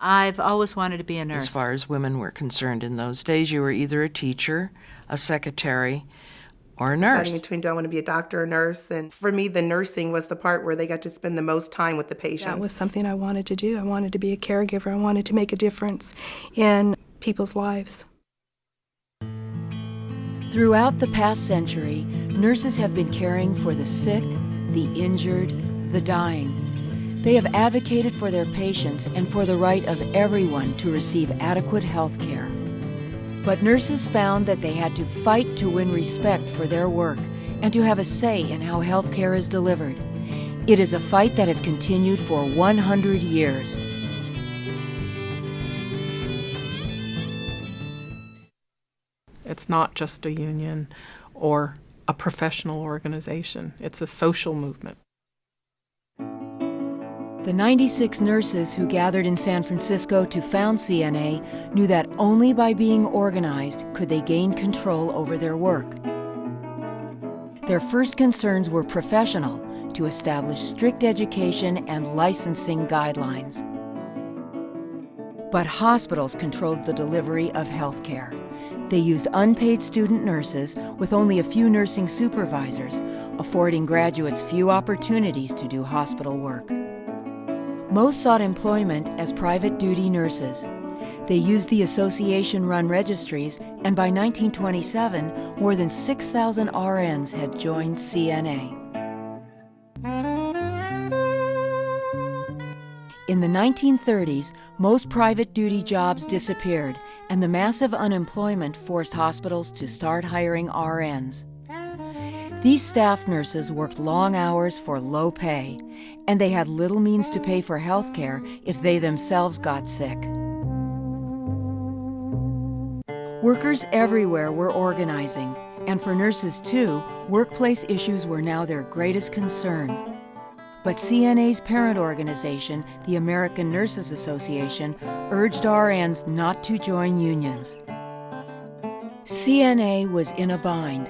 I've always wanted to be a nurse. As far as women were concerned in those days, you were either a teacher, a secretary, or a nurse. Deciding between do I want to be a doctor or nurse, and for me the nursing was the part where they got to spend the most time with the patients. That was something I wanted to do. I wanted to be a caregiver. I wanted to make a difference in people's lives. Throughout the past century, nurses have been caring for the sick, the injured, the dying. They have advocated for their patients and for the right of everyone to receive adequate health care. But nurses found that they had to fight to win respect for their work and to have a say in how health care is delivered. It is a fight that has continued for 100 years. It's not just a union or a professional organization. It's a social movement. The 96 nurses who gathered in San Francisco to found CNA knew that only by being organized could they gain control over their work. Their first concerns were professional, to establish strict education and licensing guidelines. But hospitals controlled the delivery of health care. They used unpaid student nurses with only a few nursing supervisors, affording graduates few opportunities to do hospital work. Most sought employment as private duty nurses. They used the association-run registries, and by 1927, more than 6,000 RNs had joined CNA. In the 1930s, most private duty jobs disappeared, and the massive unemployment forced hospitals to start hiring RNs. These staff nurses worked long hours for low pay, and they had little means to pay for health care if they themselves got sick. Workers everywhere were organizing, and for nurses too, workplace issues were now their greatest concern. But CNA's parent organization, the American Nurses Association, urged RNs not to join unions. CNA was in a bind.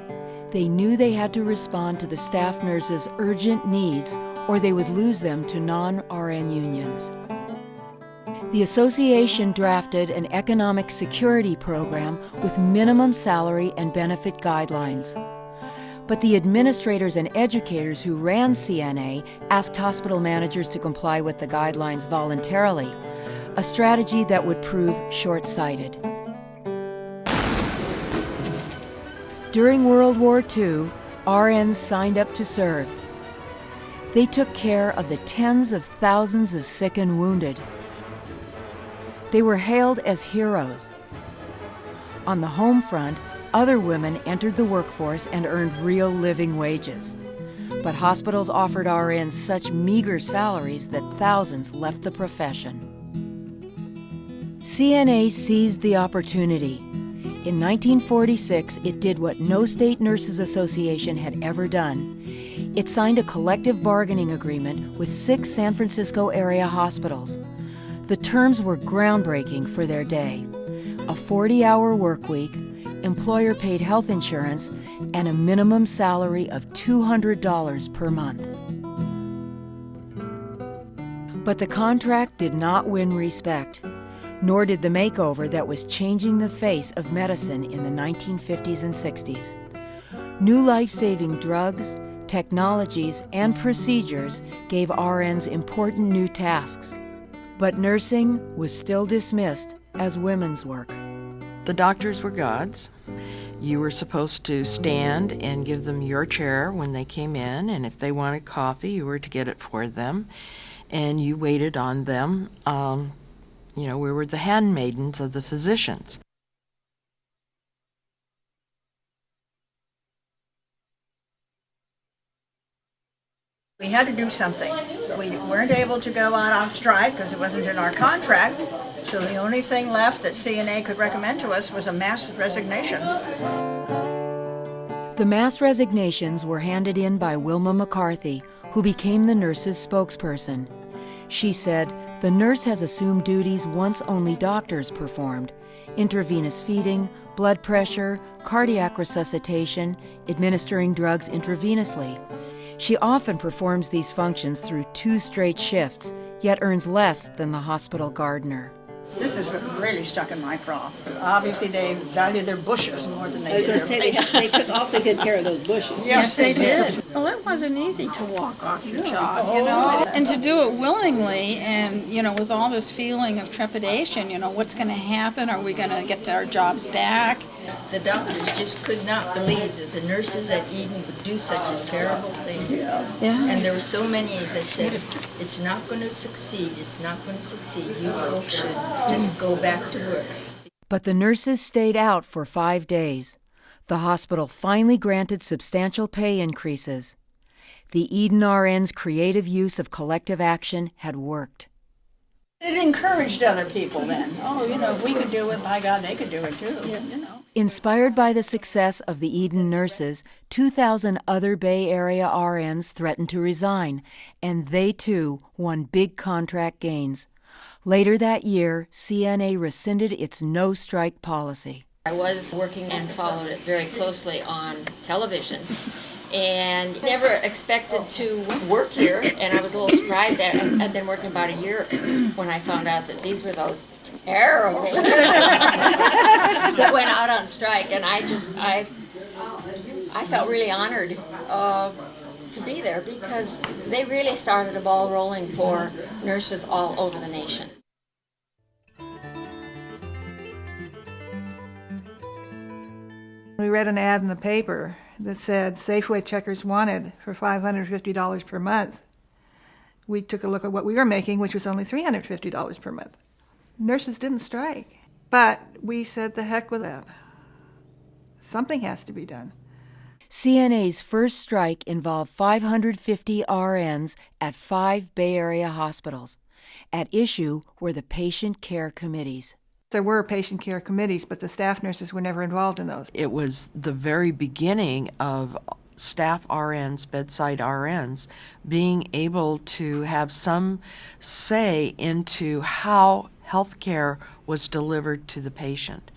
They knew they had to respond to the staff nurses' urgent needs, or they would lose them to non-RN unions. The association drafted an economic security program with minimum salary and benefit guidelines. But the administrators and educators who ran CNA asked hospital managers to comply with the guidelines voluntarily, a strategy that would prove short-sighted. During World War II, RNs signed up to serve. They took care of the tens of thousands of sick and wounded. They were hailed as heroes. On the home front, other women entered the workforce and earned real living wages. But hospitals offered RNs such meager salaries that thousands left the profession. CNA seized the opportunity. In 1946, it did what no state nurses association had ever done. It signed a collective bargaining agreement with 6 San Francisco area hospitals. The terms were groundbreaking for their day: a 40-hour work week, employer-paid health insurance, and a minimum salary of $200 per month. But the contract did not win respect, nor did the makeover that was changing the face of medicine in the 1950s and 60s. New life-saving drugs, technologies, and procedures gave RNs important new tasks. But nursing was still dismissed as women's work. The doctors were gods. You were supposed to stand and give them your chair when they came in, and if they wanted coffee, you were to get it for them, and you waited on them. We were the handmaidens of the physicians. We had to do something. We weren't able to go out on strike because it wasn't in our contract, so the only thing left that CNA could recommend to us was a mass resignation. The mass resignations were handed in by Wilma McCarthy, who became the nurse's spokesperson. She said, "The nurse has assumed duties once only doctors performed: intravenous feeding, blood pressure, cardiac resuscitation, administering drugs intravenously. She often performs these functions through 2 straight shifts, yet earns less than the hospital gardener." This is what really stuck in my craw. Obviously, they value their bushes more than they did their They took awfully good care of those bushes. Yes, they did. Well, it wasn't easy to walk off your job, you know, and to do it willingly and, you know, with all this feeling of trepidation, you know, what's going to happen? Are we going to get our jobs back? The doctors just could not believe that the nurses at Eden would do such a terrible thing. Yeah. And there were so many that said, it's not going to succeed, it's not going to succeed. You folks should just go back to work. But the nurses stayed out for 5 days. The hospital finally granted substantial pay increases. The Eden RN's creative use of collective action had worked. It encouraged other people then. Oh, you know, if we could do it, by God, they could do it too, you know. Inspired by the success of the Eden nurses, 2,000 other Bay Area RNs threatened to resign, and they too won big contract gains. Later that year, CNA rescinded its no-strike policy. I was working and followed it very closely on television and never expected to work here, and I was a little surprised. I'd been working about a year when I found out that these were those terrible that went out on strike, and I felt really honored to be there because they really started a ball rolling for nurses all over the nation. We read an ad in the paper that said Safeway checkers wanted for $550 per month. We took a look at what we were making, which was only $350 per month. Nurses didn't strike, but we said the heck with that. Something has to be done. CNA's first strike involved 550 RNs at 5 Bay Area hospitals. At issue were the patient care committees. There were patient care committees, but the staff nurses were never involved in those. It was the very beginning of staff RNs, bedside RNs, being able to have some say into how health care was delivered to the patient.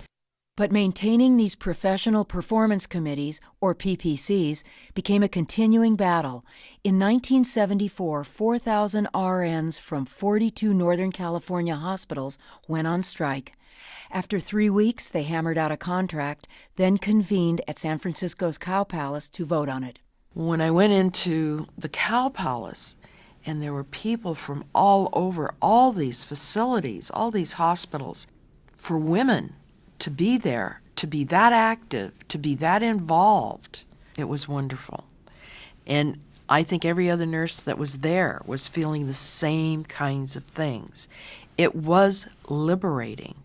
But maintaining these professional performance committees, or PPCs, became a continuing battle. In 1974, 4,000 RNs from 42 Northern California hospitals went on strike. After 3 weeks, they hammered out a contract, then convened at San Francisco's Cow Palace to vote on it. When I went into the Cow Palace, and there were people from all over, all these facilities, all these hospitals, for women to be there, to be that active, to be that involved, it was wonderful. And I think every other nurse that was there was feeling the same kinds of things. It was liberating.